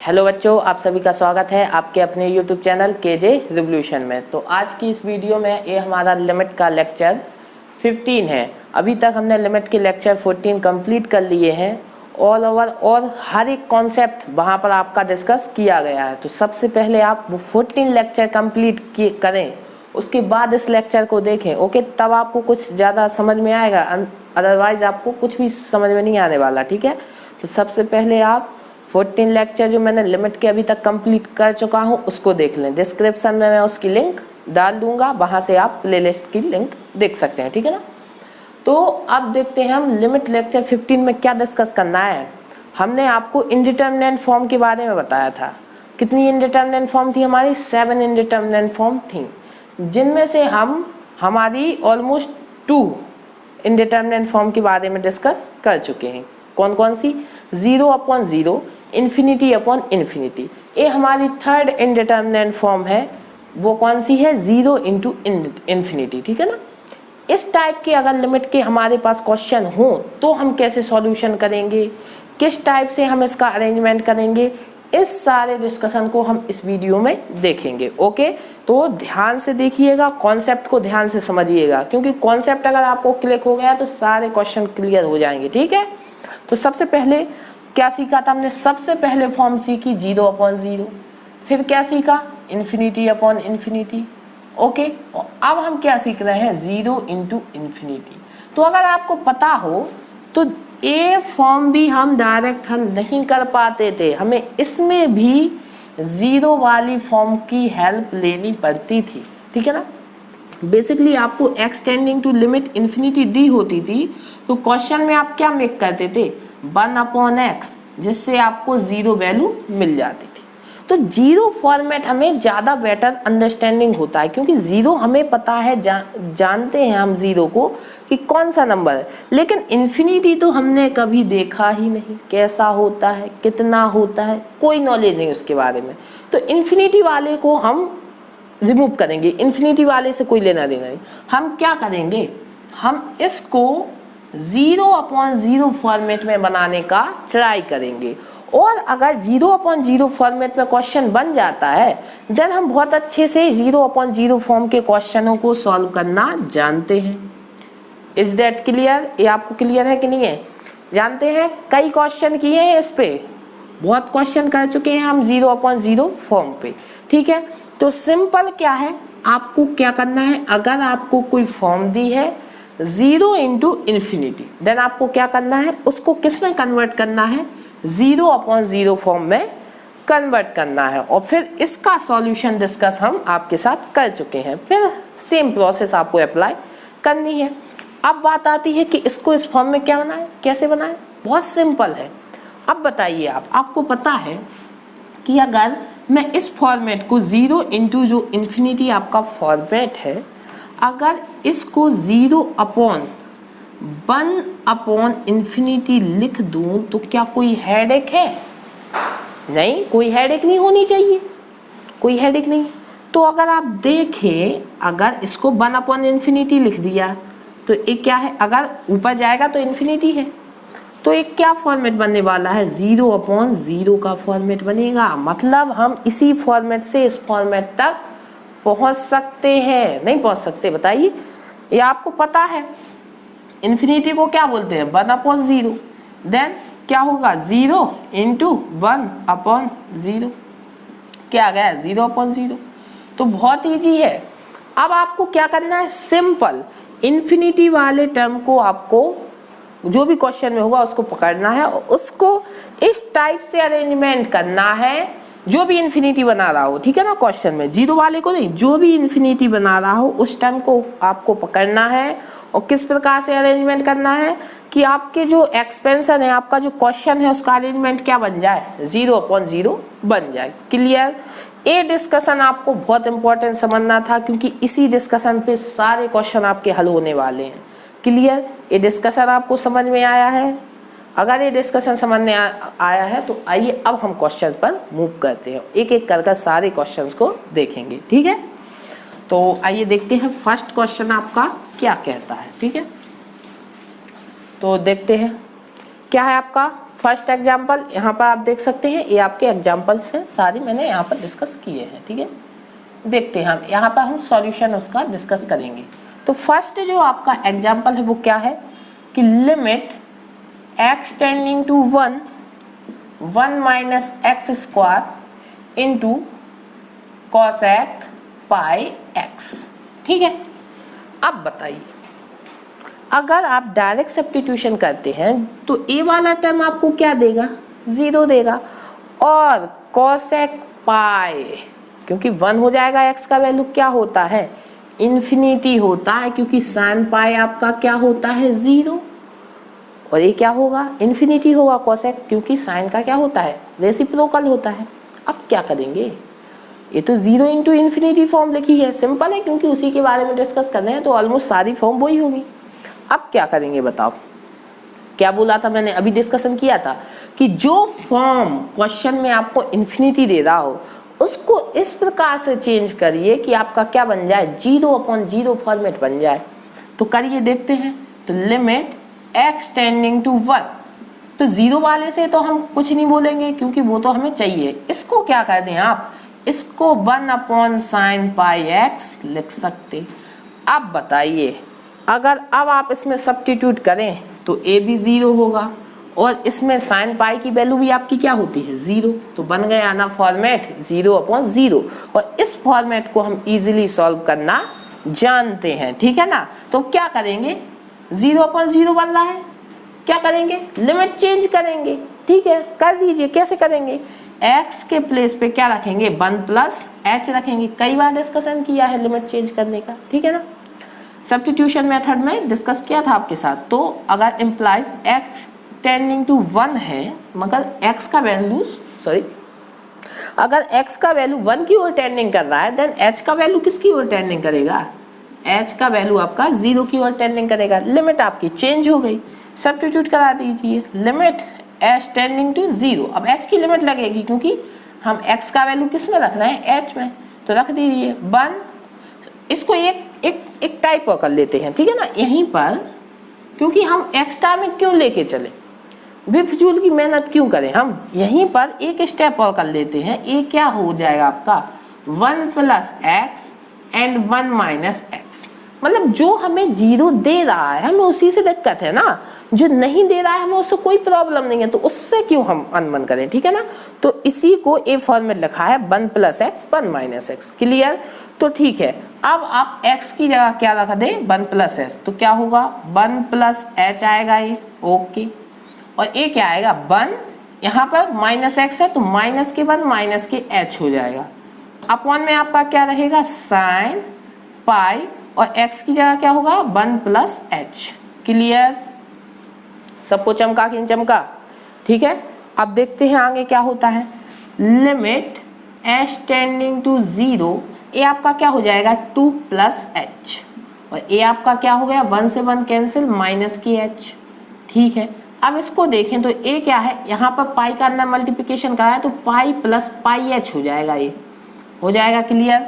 Hello बच्चों, आप सभी का स्वागत है आपके अपने यूट्यूब चैनल केजे रिवोल्यूशन में। तो आज की इस वीडियो में ये हमारा लिमिट का लेक्चर 15 है। अभी तक हमने लिमिट के लेक्चर 14 कंप्लीट कर लिए हैं ऑल ओवर, और हर एक कॉन्सेप्ट वहाँ पर आपका डिस्कस किया गया है। तो सबसे पहले आप वो 14 लेक्चर कंप्लीट करें, उसके बाद इस लेक्चर को देखें, ओके, तब आपको कुछ ज़्यादा समझ में आएगा, अदरवाइज आपको कुछ भी समझ में नहीं आने वाला। ठीक है, तो सबसे पहले आप 14 लेक्चर जो मैंने लिमिट के अभी तक कंप्लीट कर चुका हूँ उसको देख लें। डिस्क्रिप्शन में मैं उसकी लिंक डाल दूंगा, वहाँ से आप प्लेलिस्ट की लिंक देख सकते हैं। ठीक है ना। तो अब देखते हैं हम लिमिट लेक्चर 15 में क्या डिस्कस करना है। हमने आपको इनडिटर्मिनेंट फॉर्म के बारे में बताया था। कितनी इनडिटर्मिनेंट फॉर्म थी हमारी? 7 इनडिटर्मिनेंट फॉर्म थी, जिनमें से हम हमारी ऑलमोस्ट 2 इनडिटर्मिनेंट फॉर्म के बारे में डिस्कस कर चुके हैं। कौन कौन सी? 0/0, इन्फिनिटी अपॉन इन्फिनिटी। ये हमारी थर्ड इनडिटर्मिनेंट फॉर्म है। वो कौन सी है? 0 इंटू इन्फिनिटी। ठीक है ना। इस टाइप के अगर लिमिट के हमारे पास क्वेश्चन हो तो हम कैसे सॉल्यूशन करेंगे, किस टाइप से हम इसका अरेंजमेंट करेंगे, इस सारे डिस्कशन को हम इस वीडियो में देखेंगे। ओके, तो ध्यान से देखिएगा, कॉन्सेप्ट को ध्यान से समझिएगा, क्योंकि कॉन्सेप्ट अगर आपको क्लिक हो गया तो सारे क्वेश्चन क्लियर हो जाएंगे। ठीक है, तो सबसे पहले क्या सीखा था हमने? सबसे पहले फॉर्म सीखी 0/0, फिर क्या सीखा? Infinity upon infinity. ओके, और अब हम क्या सीख रहे हैं? 0 इंटू इन्फिनिटी। तो अगर आपको पता हो तो ये फॉर्म भी हम डायरेक्ट हल नहीं कर पाते थे, हमें इसमें भी 0 वाली फॉर्म की हेल्प लेनी पड़ती थी। ठीक है ना। बेसिकली आपको एक्सटेंडिंग टू लिमिट इन्फिनिटी दी होती थी, तो क्वेश्चन में आप क्या मेक करते थे? 1/x, जिससे आपको 0 वैल्यू मिल जाती थी। तो 0 फॉर्मेट हमें ज़्यादा बेटर अंडरस्टैंडिंग होता है, क्योंकि 0 हमें पता है, जानते हैं हम 0 को कि कौन सा नंबर है। लेकिन इन्फिनिटी तो हमने कभी देखा ही नहीं, कैसा होता है, कितना होता है, कोई नॉलेज नहीं उसके बारे में। तो इन्फिनिटी वाले को हम रिमूव करेंगे, इन्फिनिटी वाले से कोई लेना देना नहीं। हम क्या करेंगे? हम इसको 0/0 फॉर्मेट में बनाने का ट्राई करेंगे, और अगर 0/0 फॉर्मेट में क्वेश्चन बन जाता है देन हम बहुत अच्छे से 0/0 फॉर्म के क्वेश्चनों को सॉल्व करना जानते हैं। Is that clear? ये आपको क्लियर है कि नहीं है? जानते हैं, कई क्वेश्चन किए हैं इस पे, बहुत क्वेश्चन कर चुके हैं हम 0/0 फॉर्म पे। ठीक है, तो सिंपल क्या है, आपको क्या करना है? अगर आपको कोई फॉर्म दी है 0 इंटू इन्फिनिटी, देन आपको क्या करना है? उसको किस में कन्वर्ट करना है? 0/0 फॉर्म में कन्वर्ट करना है, और फिर इसका सॉल्यूशन डिस्कस हम आपके साथ कर चुके हैं। फिर सेम प्रोसेस आपको अप्लाई करनी है। अब बात आती है कि इसको इस फॉर्म में क्या बनाएं, कैसे बनाएं? बहुत सिंपल है। अब बताइए, आपको पता है कि अगर मैं इस फॉर्मेट को 0 इंटू जो इन्फिनिटी आपका फॉर्मेट है, अगर इसको 0/1/इन्फिनिटी लिख दूं तो क्या कोई हेडेक है? नहीं, कोई हेडेक नहीं होनी चाहिए, कोई हेडेक नहीं। तो अगर आप देखें, अगर इसको 1/इन्फिनिटी लिख दिया तो एक क्या है? अगर ऊपर जाएगा तो इन्फिनिटी है, तो एक क्या फॉर्मेट बनने वाला है? 0/0 का फॉर्मेट बनेगा। मतलब हम इसी फॉर्मेट से इस फॉर्मेट तक पहुंच सकते हैं, नहीं पहुंच सकते? बताइए, ये आपको पता है। इन्फिनिटी को क्या बोलते हैं? 1/0। देन क्या होगा? 0 इंटू 1/0, क्या आ गया? 0/0। तो बहुत ईजी है। अब आपको क्या करना है? सिंपल इन्फिनिटी वाले टर्म को आपको जो भी क्वेश्चन में होगा उसको पकड़ना है, और उसको इस टाइप से अरेंजमेंट करना है जो भी इन्फिनिटी बना रहा हो। ठीक है ना, क्वेश्चन में 0 वाले को नहीं, जो भी इन्फिनिटी बना रहा हो उस टर्म को आपको पकड़ना है, और किस प्रकार से अरेंजमेंट करना है कि आपके जो एक्सपेंशन है, आपका जो क्वेश्चन है, उसका अरेंजमेंट क्या बन जाए? 0/0 बन जाए। क्लियर? ये डिस्कशन आपको बहुत इंपॉर्टेंट समझना था, क्योंकि इसी डिस्कशन पे सारे क्वेश्चन आपके हल होने वाले हैं। क्लियर? ये डिस्कशन आपको समझ में आया है? अगर ये डिस्कशन समझ में आया है तो आइए अब हम क्वेश्चन पर मूव करते हैं, एक एक कर सारे क्वेश्चंस को देखेंगे। ठीक है, तो आइए देखते हैं फर्स्ट क्वेश्चन आपका क्या कहता है। ठीक है, तो देखते हैं क्या है आपका फर्स्ट एग्जाम्पल यहाँ पर आप देख सकते हैं, ये आपके एग्जाम्पल्स हैं, सारी मैंने यहाँ पर डिस्कस किए हैं। ठीक है, देखते हैं हम यहाँ पर हम सॉल्यूशन उसका डिस्कस करेंगे। तो फर्स्ट जो आपका एग्जाम्पल है वो क्या है कि limit x tending to 1 minus x square into cosec pi x. ठीक है, अब बताइए अगर आप डायरेक्ट सब्स्टिट्यूशन करते हैं तो ए वाला टर्म आपको क्या देगा, 0 देगा, और कॉसेक पाई क्योंकि 1 हो जाएगा, x का वैल्यू क्या होता है, इन्फिनिटी होता है, क्योंकि साइन पाई आपका क्या होता है, 0, और ये क्या होगा, इन्फिनिटी होगा कॉसेक, क्योंकि साइन का क्या होता है, रेसिप्रोकल होता है। अब क्या करेंगे, ये तो 0 इंटू इन्फिनिटी फॉर्म लिखी है, सिंपल है, क्योंकि उसी के बारे में डिस्कस कर रहे हैं तो ऑलमोस्ट सारी फॉर्म वही होगी। अब क्या करेंगे बताओ, क्या बोला था मैंने, अभी डिस्कशन किया था कि जो फॉर्म क्वेश्चन में आपको इन्फिनिटी दे रहा हो उसको इस प्रकार से चेंज करिए कि आपका क्या बन जाए, 0/0 फॉर्मेट बन जाए। तो करिए, देखते हैं। तो लिमिट x टेंडिंग टू 1, तो 0 वाले से तो हम कुछ नहीं बोलेंगे क्योंकि वो तो हमें चाहिए। इसको क्या कर दें आप, इसको 1/sin पाई x लिख सकते। अब बताइए अगर अब आप इसमें सब्स्टिट्यूट करें तो a भी 0 होगा और इसमें साइन पाई की वैल्यू भी आपकी क्या होती है, 0, तो बन गया ना फॉर्मेट 0/0, और इस फॉर्मेट को हम इजीली सॉल्व करना जानते हैं। ठीक है ना, तो क्या करेंगे, 0/0 बन रहा है, क्या करेंगे, लिमिट चेंज करेंगे। ठीक है, कर दीजिए, कैसे करेंगे, x के प्लेस पे क्या रखेंगे, 1 प्लस h रखेंगे। कई बार डिस्कशन किया है लिमिट चेंज करने का, ठीक है ना, सब्स्टिट्यूशन मेथड में डिस्कस किया था आपके साथ। तो अगर इम्प्लाइज x टेंडिंग टू 1 है, मगर x का वैल्यू अगर x का वैल्यू 1 की ओर टेंडिंग कर रहा है, देन h का वैल्यू किसकी ओर टेंडिंग करेगा, h का वैल्यू आपका 0 की ओर टेंडिंग करेगा। लिमिट आपकी चेंज हो गई, सब्स्टिट्यूट करा दीजिए, लिमिट h टेंडिंग टू 0। अब h की लिमिट लगेगी क्योंकि हम x का वैल्यू किस में रख रहे हैं, h में, तो रख दीजिए 1। इसको एक टाइप और कर लेते हैं, ठीक है ना, यहीं पर, क्योंकि हम एक्स्ट्रा में क्यों लेके चले, बेफिजूल की मेहनत क्यों करें, हम यहीं पर एक स्टेप और कर लेते हैं। ये क्या हो जाएगा आपका 1 plus x and 1 minus x, मतलब जो हमें 0 दे रहा है हमें उसी से दिक्कत है ना, जो नहीं दे रहा है हमें उससे कोई प्रॉब्लम नहीं है, तो उससे क्यों हम अनबन करें, ठीक है ना। तो इसी को ए फॉर्मेट लिखा है 1 plus x 1 minus x, clear. तो ठीक है, अब आप x की जगह क्या रख दें, 1 प्लस एच, तो क्या होगा 1 प्लस एच आएगा ये, ओके, और ये क्या आएगा 1, यहाँ पर माइनस एक्स है तो माइनस के 1 माइनस के h हो जाएगा, अपॉन में आपका क्या रहेगा साइन पाई, और x की जगह क्या होगा 1 प्लस एच, क्लियर, सबको चमका कि नहीं चमका, ठीक है। अब देखते हैं आगे क्या होता है, लिमिट h टेंडिंग टू 0, ये आपका क्या हो जाएगा 2 प्लस एच, और ये आपका क्या हो गया 1 से 1 कैंसिल माइनस की एच, ठीक है। अब इसको देखें तो ये क्या है, यहाँ पर पाई का अंदर मल्टीप्लिकेशन करा है तो पाई प्लस पाई एच हो जाएगा, ये हो जाएगा, क्लियर।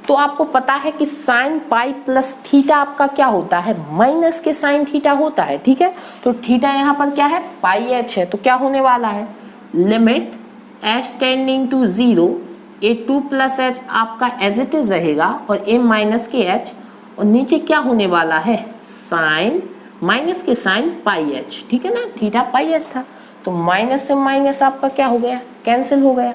तो आपको पता है कि साइन पाई प्लस थीटा आपका क्या होता है, माइनस के साइन थीटा होता है, ठीक है। तो थीटा यहाँ पर क्या है पाई एच है, तो क्या होने वाला है, limit H tending to 0, A 2 plus H आपका एज इट इज रहेगा और ए माइनस के एच, और नीचे क्या होने वाला है साइन माइनस के साइन पाई एच, ठीक है ना, थीटा पाई एच था, तो माइनस से माइनस आपका क्या हो गया कैंसिल हो गया।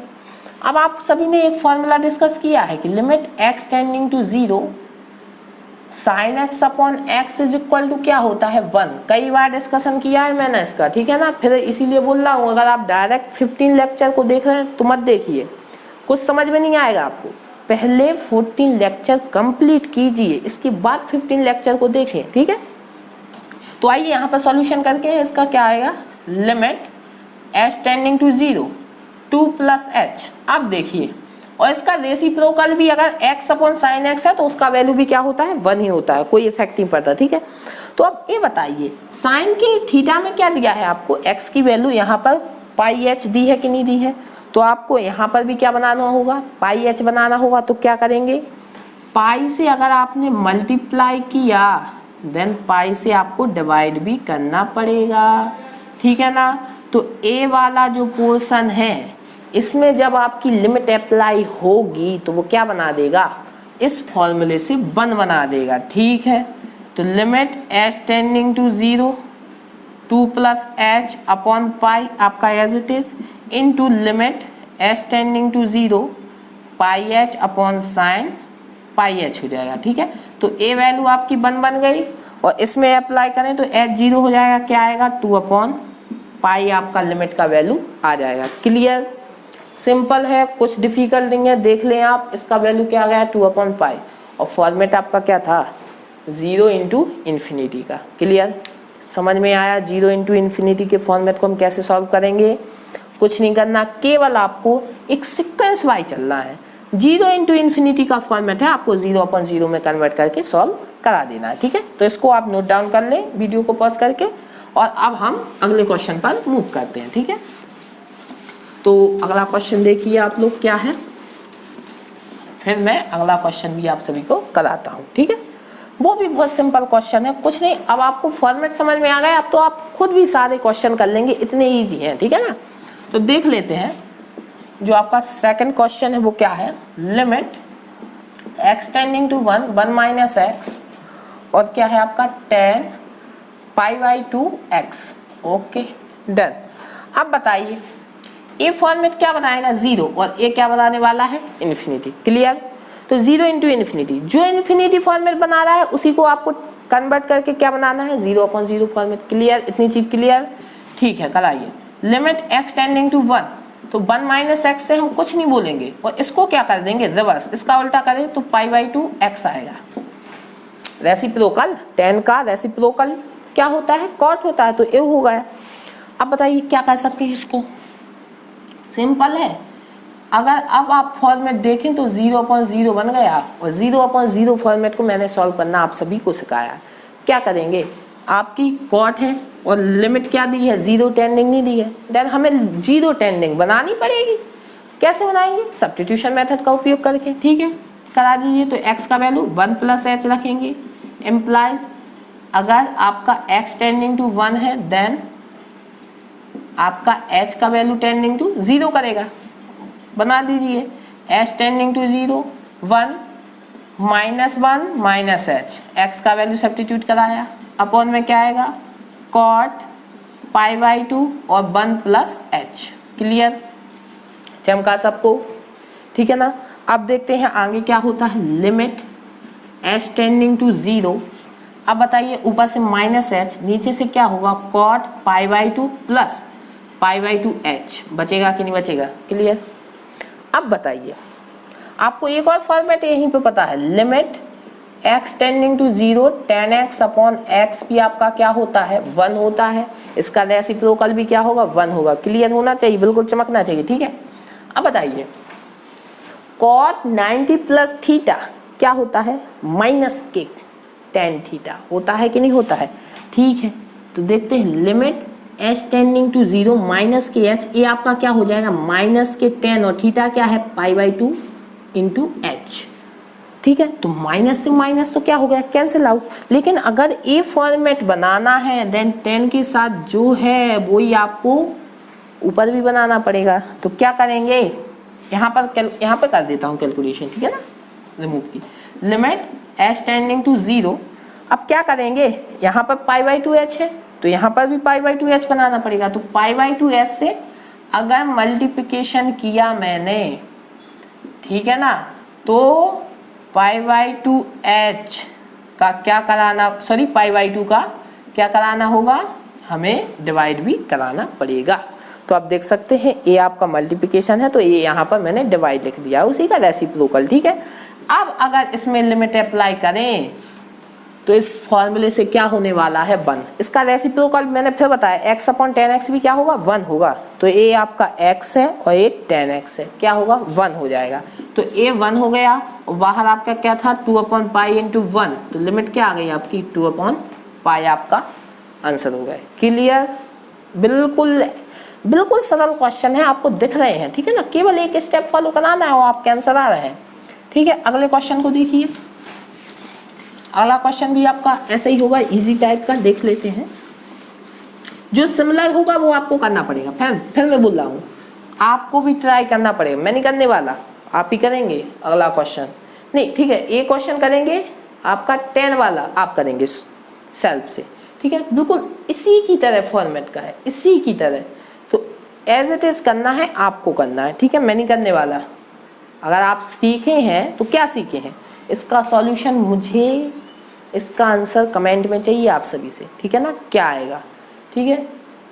अब आप सभी ने एक फॉर्मूला डिस्कस किया है कि limit x tending to 0 sine x upon x is equal to क्या होता है 1, कई बार डिस्कशन किया है मैंने इसका, ठीक है ना, फिर इसीलिए बोल रहा हूँ, अगर आप डायरेक्ट 15 लेक्चर को देख रहे हैं तो मत देखिए, कुछ समझ में नहीं आएगा आपको, पहले 14 लेक्चर कंप्लीट कीजिए, इसके बाद 15 लेक्चर को देखें, ठीक है। तो आइए यहाँ पर सॉल्यूशन करके इसका क्या आएगा, limit h tending to 0 2 plus H, अब देखिए, और इसका रेसिप्रोकल भी अगर x अपॉन साइन एक्स है तो उसका वैल्यू भी क्या होता है 1 ही होता है, कोई इफेक्ट नहीं पड़ता, ठीक है। तो अब ये बताइए साइन के थीटा में क्या दिया है आपको, x की वैल्यू यहाँ पर पाई एच दी है कि नहीं दी है, तो आपको यहाँ पर भी क्या बनाना होगा पाई एच बनाना होगा, तो क्या करेंगे पाई से अगर आपने मल्टीप्लाई किया देन पाई से आपको डिवाइड भी करना पड़ेगा, ठीक है ना। तो ए वाला जो पोर्शन है इसमें जब आपकी लिमिट अप्लाई होगी तो वो क्या बना देगा, इस फॉर्मूले से 1 बना देगा। ठीक है, तो limit H tending to 0 2 plus h upon pi आपका as it is into limit H tending to 0 pi h upon sine pi h हो जाएगा। ठीक है, तो ए वैल्यू आपकी 1 बन गई और इसमें अप्लाई करें तो एच 0 हो जाएगा, क्या आएगा 2 अपॉन पाई आपका लिमिट का वैल्यू आ जाएगा। क्लियर, सिंपल है, कुछ डिफिकल्ट नहीं है, देख लें आप। इसका वैल्यू क्या आ गया 2 अपॉन पाई और फॉर्मेट आपका क्या था 0 इंटू इन्फिनिटी का। क्लियर, समझ में आया। 0 इंटू इन्फिनिटी के फॉर्मेट को हम कैसे सॉल्व करेंगे, कुछ नहीं करना, केवल आपको एक सीक्वेंस वाइज चलना है। 0 इंटू इन्फिनिटी का फॉर्मेट है, आपको 0 अपॉन 0 में कन्वर्ट करके सॉल्व करा देना है। ठीक है, तो इसको आप नोट डाउन कर लें वीडियो को पॉज करके और अब हम अगले क्वेश्चन पर मूव करते हैं। ठीक है, तो अगला क्वेश्चन देखिए आप लोग क्या है, फिर मैं अगला क्वेश्चन भी आप सभी को कराता हूँ। ठीक है, वो भी बहुत सिंपल क्वेश्चन है, कुछ नहीं। अब आपको फॉर्मेट समझ में आ गया, अब तो आप खुद भी सारे क्वेश्चन कर लेंगे, इतने ईजी हैं। ठीक है ना, तो देख लेते हैं। जो आपका सेकंड क्वेश्चन है वो क्या है, limit x tending to 1 1 minus x और क्या है आपका tan pi by 2x। Okay done. अब बताइए ए फॉर्मेट क्या बनाएगा 0 और ए क्या बनाने वाला है इन्फिनिटी। क्लियर, तो 0 इंटू इन्फिनिटी, जो इन्फिनिटी फॉर्मेट बना रहा है उसी को आपको कन्वर्ट करके क्या बनाना है 0 अपॉन 0 फॉर्मेट। क्लियर, इतनी चीज क्लियर। ठीक है, कराइए। लिमिट x टेंडिंग टू 1, तो 1 माइनस एक्स से हम कुछ नहीं बोलेंगे और इसको क्या कर देंगे रिवर्स, इसका उल्टा करें तो पाई बाई 2x आएगा। रेसिप्रोकल, tan का रेसिप्रोकल क्या होता है कॉट होता है, तो ए हो गया। अब बताइए क्या कर सकते हैं इसको, सिंपल है। अगर अब आप फॉर्मेट देखें तो 0 अपॉन 0 बन गया और 0 अपॉन 0 फॉर्मेट को मैंने सॉल्व करना आप सभी को सिखाया। क्या करेंगे, आपकी कॉट है और लिमिट क्या दी है 0 टेंडिंग नहीं दी है, देन हमें 0 टेंडिंग बनानी पड़ेगी। कैसे बनाएंगे, सब्स्टिट्यूशन मेथड का उपयोग करके। ठीक है, करा दीजिए। तो x का वैल्यू 1 प्लस एच रखेंगे, इम्प्लाइज अगर आपका x टेंडिंग टू 1 है देन आपका h का वैल्यू टेंडिंग टू 0 करेगा। बना दीजिए h tending to 0 1 minus 1 minus h, x का वैल्यू सब्स्टिट्यूट कराया, अपॉन में क्या आएगा कॉट पाई बाई 2 और 1 प्लस एच। क्लियर, चमका सबको। ठीक है ना, अब देखते हैं आगे क्या होता है। लिमिट h टेंडिंग टू 0, अब बताइए ऊपर से माइनस एच, नीचे से क्या होगा cot pi by 2 plus pi by 2 h, बचेगा कि नहीं बचेगा। क्लियर, अब बताइए आपको एक और फॉर्मेट यहीं पे पता है, limit x tending to 0 tan x upon x भी आपका क्या होता है 1 होता है, इसका रेसिप्रोकल भी क्या होगा 1 होगा। क्लियर होना चाहिए, बिल्कुल चमकना चाहिए। ठीक है, अब बताइए cot 90 प्लस थीटा क्या होता है माइनस के tan थीटा होता है कि नहीं होता है। ठीक है, तो देखते हैं limit h tending to 0 minus के h, ये आपका क्या हो जाएगा माइनस के tan और थीटा क्या है पाई बाई 2 इंटू एच। ठीक है, तो माइनस से माइनस तो क्या हो गया कैंसिल आउट, लेकिन अगर ए फॉर्मेट बनाना है देन tan के साथ जो है वही आपको ऊपर भी बनाना पड़ेगा। तो क्या करेंगे, यहाँ पर कर देता हूँ कैलकुलेशन। ठीक है ना, रिमूव की लिमिट h टेंडिंग टू 0, अब क्या करेंगे यहाँ पर पाई बाई 2h है तो यहाँ पर भी पाई बाई 2h बनाना पड़ेगा। तो पाई बाई 2h से अगर मल्टीप्लिकेशन किया मैंने, ठीक है ना, तो पाई बाई 2h का क्या कराना, सॉरी पाई बाई 2 का क्या कराना होगा, हमें डिवाइड भी कराना पड़ेगा। तो आप देख सकते हैं ये आपका मल्टीप्लिकेशन है तो ये यहाँ पर मैंने डिवाइड लिख दिया उसी का रेसिप्रोकल। ठीक है, अब अगर इसमें लिमिट अप्लाई करें तो इस फॉर्मूले से क्या होने वाला है 1, इसका रेसिप्रोकल मैंने फिर बताया x अपॉन tan x भी क्या होगा 1 होगा। तो ये आपका x है और ये tan x है, क्या होगा 1 हो जाएगा। तो ये 1 हो गया और बाहर आपका क्या था 2 अपॉन पाई इंटू 1, तो लिमिट क्या आ गई आपकी 2 अपॉन पाई आपका आंसर हो गया। क्लियर, बिल्कुल बिल्कुल सरल क्वेश्चन है, आपको दिख रहे हैं। ठीक है ना, केवल एक स्टेप फॉलो कराना है और आपके आंसर आ रहे हैं। ठीक है, अगले क्वेश्चन को देखिए। अगला क्वेश्चन भी आपका ऐसा ही होगा, इजी टाइप का, देख लेते हैं। जो सिमिलर होगा वो आपको करना पड़ेगा। फिर मैं बोल रहा हूँ, आपको भी ट्राई करना पड़ेगा, मैं नहीं करने वाला, आप ही करेंगे अगला क्वेश्चन। नहीं ठीक है, ये क्वेश्चन करेंगे आपका 10 वाला आप करेंगे सेल्फ से, ठीक है, बिल्कुल इसी की तरह फॉर्मेट का है, इसी की तरह। तो एज इट इज करना है, आपको करना है, ठीक है, मैं नहीं करने वाला। अगर आप सीखे हैं तो क्या सीखे हैं, इसका सॉल्यूशन मुझे, इसका आंसर कमेंट में चाहिए आप सभी से, ठीक है ना, क्या आएगा, ठीक है।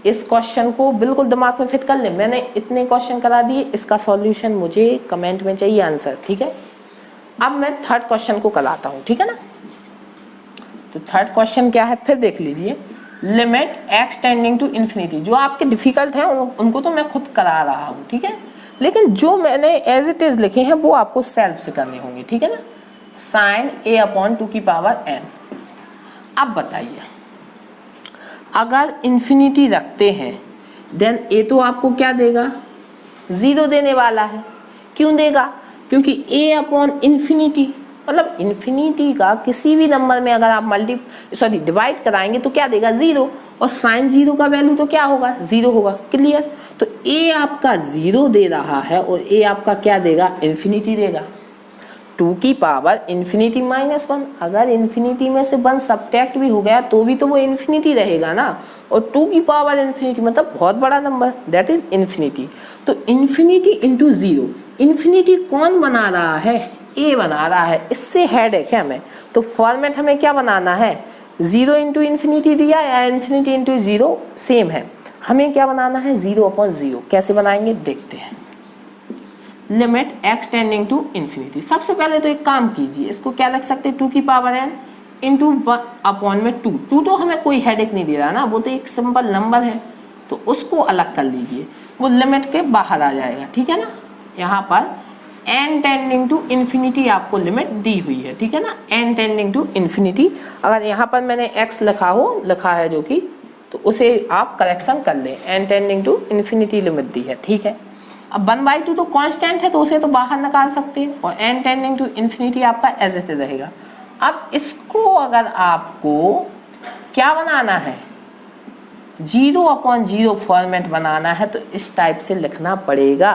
इस क्वेश्चन को बिल्कुल दिमाग में फिट कर ले, मैंने इतने क्वेश्चन करा दिए, इसका सॉल्यूशन मुझे कमेंट में चाहिए आंसर, ठीक है। अब मैं थर्ड क्वेश्चन को कराता हूँ, ठीक है ना। तो थर्ड क्वेश्चन क्या है, फिर देख लीजिए, limit x tending to infinity. जो आपके डिफिकल्ट हैं उनको तो मैं खुद करा रहा हूँ, ठीक है, लेकिन जो मैंने एज इट इज लिखे हैं वो आपको सेल्फ से करने होंगे, ठीक है ना। साइन a अपॉन 2 की पावर n। अब बताइए, अगर इन्फिनिटी रखते हैं देन a तो आपको क्या देगा, 0 देने वाला है। क्यों देगा, क्योंकि a अपॉन इन्फिनिटी, मतलब इन्फिनिटी का किसी भी नंबर में अगर आप डिवाइड कराएंगे तो क्या देगा, 0, और साइन 0 का वैल्यू तो क्या होगा, 0 होगा। क्लियर। तो a आपका 0 दे रहा है और a आपका क्या देगा, इन्फिनिटी देगा। 2 की पावर इन्फिनिटी माइनस 1, अगर इन्फिनिटी में से 1 सब्ट्रैक्ट भी हो गया तो भी तो वो इन्फिनिटी रहेगा ना, और 2 की पावर इन्फिनिटी मतलब बहुत बड़ा नंबर, दैट इज इन्फिनिटी। तो इन्फिनिटी इंटू 0, इन्फिनिटी कौन बना रहा है, a बना रहा है, इससे हेड है क्या हमें। तो फॉर्मेट हमें क्या बनाना है, 0 इंटू इन्फिनिटी दिया या इन्फिनिटी इंटू 0 सेम है, हमें क्या बनाना है, 0 अपॉन 0। कैसे बनाएंगे देखते हैं। Limit x tending to infinity, सबसे पहले तो एक काम कीजिए, इसको क्या लिख सकते हैं, 2 की पावर n इंटू अपॉन में 2। तो हमें कोई हेडेक नहीं दे रहा ना, वो तो एक सिंपल नंबर है, तो उसको अलग कर लीजिए, वो लिमिट के बाहर आ जाएगा, ठीक है ना। यहाँ पर n टेंडिंग टू इन्फिनिटी आपको लिमिट दी हुई है, ठीक है ना, n टेंडिंग टू इन्फिनिटी। अगर यहाँ पर मैंने x लिखा है जो कि, तो उसे आप करेक्शन कर लें, n tending to infinity limit दी है, ठीक है। अब 1/2 तो कांस्टेंट है तो उसे तो बाहर निकाल सकते हैं, और n टेंडिंग टू इन्फिनिटी आपका एज इट इज रहेगा। अब इसको अगर आपको क्या बनाना है, 0 अपॉन 0 फॉर्मेट बनाना है तो इस टाइप से लिखना पड़ेगा।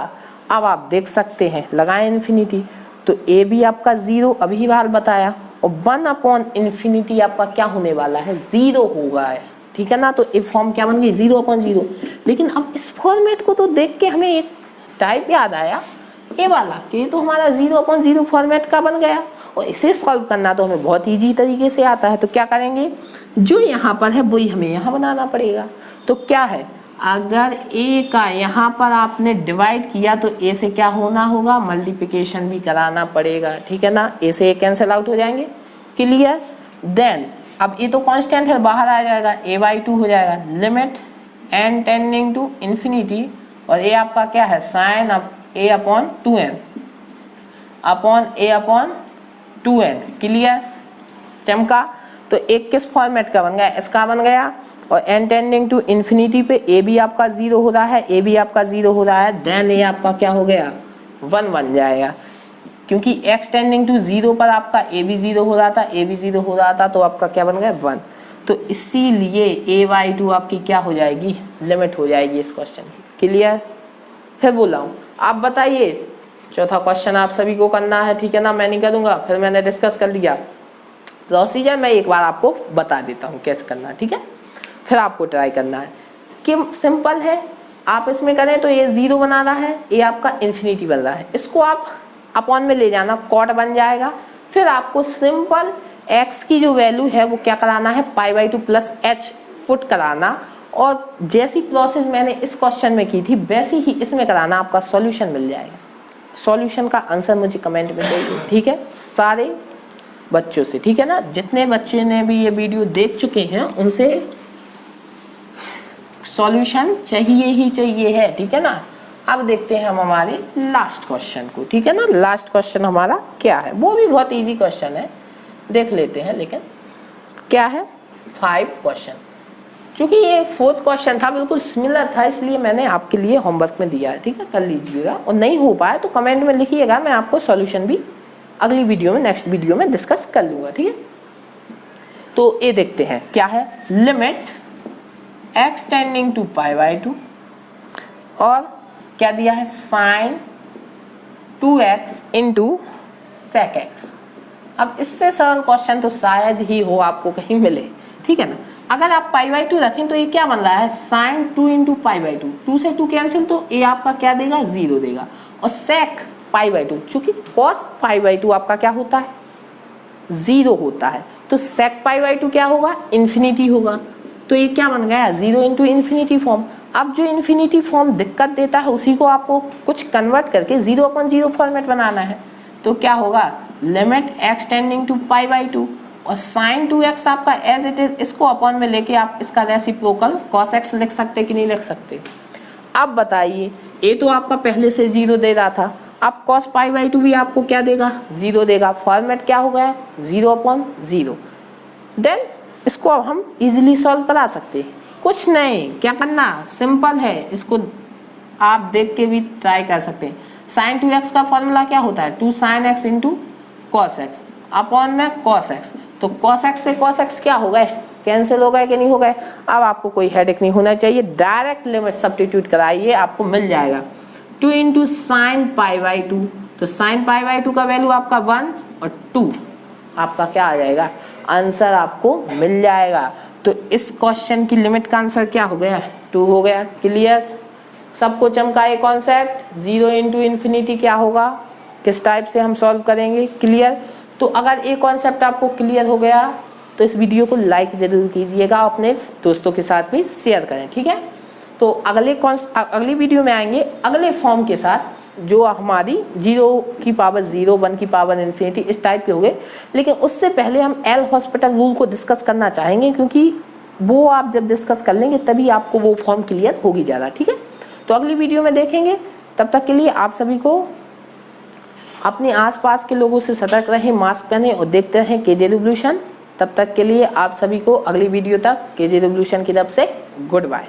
अब आप देख सकते हैं, लगाएं इन्फिनिटी तो a भी आपका 0 अभी बार बताया, और 1 अपॉन इन्फिनिटी आपका क्या होने वाला है, 0 होगा है, ठीक है ना। तो ये फॉर्म क्या बन गई, 0 अपॉन 0। लेकिन अब इस फॉर्मेट को तो देख के हमें एक टाइप याद आया, ये वाला, कि तो हमारा 0 अपॉन 0 फॉर्मेट का बन गया, और इसे सॉल्व करना तो हमें बहुत इजी तरीके से आता है। तो क्या करेंगे, जो यहाँ पर है वही हमें यहाँ बनाना पड़ेगा। तो क्या है, अगर a का यहाँ पर आपने डिवाइड किया तो a से क्या होना होगा, मल्टीप्लिकेशन भी कराना पड़ेगा, ठीक है ना। a से a कैंसिल आउट हो जाएंगे, क्लियर। देन अब a तो कांस्टेंट है, बाहर आ जाएगा, a/2 हो जाएगा। Limit n tending to infinity, और a आपका क्या है, sine a upon 2n upon a upon 2n, clear, चमका। तो एक किस फॉर्मेट का बन गया, इसका बन गया, और n टेंडिंग टू इन्फिनिटी पे a भी आपका 0 हो रहा है, a भी आपका 0 हो रहा है, देन a आपका क्या हो गया, 1 बन जाएगा, क्योंकि x टेंडिंग टू 0 पर आपका a भी 0 हो रहा था, a भी 0 हो रहा था, तो आपका क्या बन गया, 1। तो इसीलिए a/2 आपकी क्या हो जाएगी, लिमिट हो जाएगी इस क्वेश्चन की, क्लियर। फिर बोला हूँ, आप बताइए, चौथा क्वेश्चन आप सभी को करना है, ठीक है ना, मैं नहीं करूँगा, फिर मैंने डिस्कस कर लिया प्रोसीजर, मैं एक बार आपको बता देता हूँ कैसे करना है, ठीक है, फिर आपको ट्राई करना है। कि सिंपल है, आप इसमें करें तो ये 0 बना रहा है, ये आपका इन्फिनिटी बन रहा है, इसको आप अपॉन में ले जाना, कॉट बन जाएगा। फिर आपको सिंपल x की जो वैल्यू है वो क्या कराना है, π/2 प्लस h पुट कराना, और जैसी प्रोसेस मैंने इस क्वेश्चन में की थी वैसी ही इसमें कराना, आपका सॉल्यूशन मिल जाएगा। सॉल्यूशन का आंसर मुझे कमेंट में चाहिए, ठीक है, सारे बच्चों से, ठीक है ना। जितने बच्चे ने भी ये वीडियो देख चुके हैं उनसे सॉल्यूशन चाहिए ही चाहिए है, ठीक है ना। अब देखते हैं हम हमारे लास्ट क्वेश्चन को, ठीक है ना। लास्ट क्वेश्चन हमारा क्या है, वो भी बहुत इजी क्वेश्चन है, देख लेते हैं। लेकिन क्या है, 5 क्वेश्चन, क्योंकि ये 4th क्वेश्चन था, बिल्कुल सिमिलर था, इसलिए मैंने आपके लिए होमवर्क में दिया है, ठीक है, कर लीजिएगा। और नहीं हो पाया तो कमेंट में लिखिएगा, मैं आपको सॉल्यूशन भी अगली वीडियो में, नेक्स्ट वीडियो में डिस्कस कर लूँगा, ठीक है। तो ये देखते हैं क्या है, limit x tending to pi by 2 और क्या दिया है sign 2x into sec x. अब इससे सरल क्वेश्चन तो शायद ही हो आपको कहीं मिले, ठीक है ना। अगर आप पाई बाई 2 रखें तो ये क्या बन रहा है साइन 2 इंटू पाई बाई 2, 2 से 2 कैंसिल तो ये आपका क्या देगा 0 देगा, और सेक पाई बाई 2 चूंकि कॉस पाई बाई 2 आपका क्या होता है 0 होता है, तो सेक पाई बाई 2 क्या होगा इन्फिनिटी होगा, तो ये क्या बन गया 0 इंटू इन्फिनिटी फॉर्म। अब जो इन्फिनिटी फॉर्म दिक्कत देता है उसी को आपको कुछ कन्वर्ट करके 0/0 फॉर्मेट बनाना है, तो क्या होगा limit x tending to pi by 2 और साइन 2x आपका एज इट इज, इसको अपॉन में लेके आप इसका रेसिप्रोकल cos x लिख सकते कि नहीं लिख सकते। अब बताइए ये तो आपका पहले से 0 दे रहा था, अब cos पाई बाई 2 भी आपको क्या देगा 0 देगा, फॉर्मेट क्या हो गया 0/0। देन इसको अब हम इजीली सॉल्व करा सकते, कुछ नहीं क्या करना सिंपल है, इसको आप देख के भी ट्राई कर सकते हैं। साइन 2x का फॉर्मूला क्या होता है 2 sin x into cos x upon में cos x, तो cos x से cos x क्या हो गए कैंसिल हो गए कि नहीं हो गए। अब आपको कोई हेडेक नहीं होना चाहिए, डायरेक्ट लिमिट सब्स्टिट्यूट कराइए आपको मिल जाएगा 2 इंटू साइन पाई बाई 2, तो साइन पाई बाई 2 का वैल्यू आपका 1 और 2 आपका क्या आ जाएगा आंसर आपको मिल जाएगा। तो इस क्वेश्चन की लिमिट का आंसर क्या हो गया 2 हो गया। क्लियर, सबको चमका ये कॉन्सेप्ट 0 इंटू इन्फिनिटी क्या होगा किस टाइप से हम सॉल्व करेंगे। क्लियर, तो अगर ये कॉन्सेप्ट आपको क्लियर हो गया तो इस वीडियो को लाइक जरूर कीजिएगा, अपने दोस्तों के साथ भी शेयर करें, ठीक है। तो अगली वीडियो में आएंगे अगले फॉर्म के साथ जो हमारी 0 की पावर 0 1 की पावर इन्फिनिटी इस टाइप के हो गए, लेकिन उससे पहले हम एल हॉस्पिटल रूल को डिस्कस करना चाहेंगे क्योंकि वो आप जब डिस्कस कर लेंगे तभी आपको वो फॉर्म क्लियर होगी ज़्यादा, ठीक है। तो अगली वीडियो में देखेंगे, तब तक के लिए आप सभी को अपने आसपास के लोगों से सतर्क रहें, मास्क पहनें और देखते रहें केजे रिवॉल्यूशन। तब तक के लिए आप सभी को अगली वीडियो तक केजे रिवॉल्यूशन की तरफ से गुड बाय।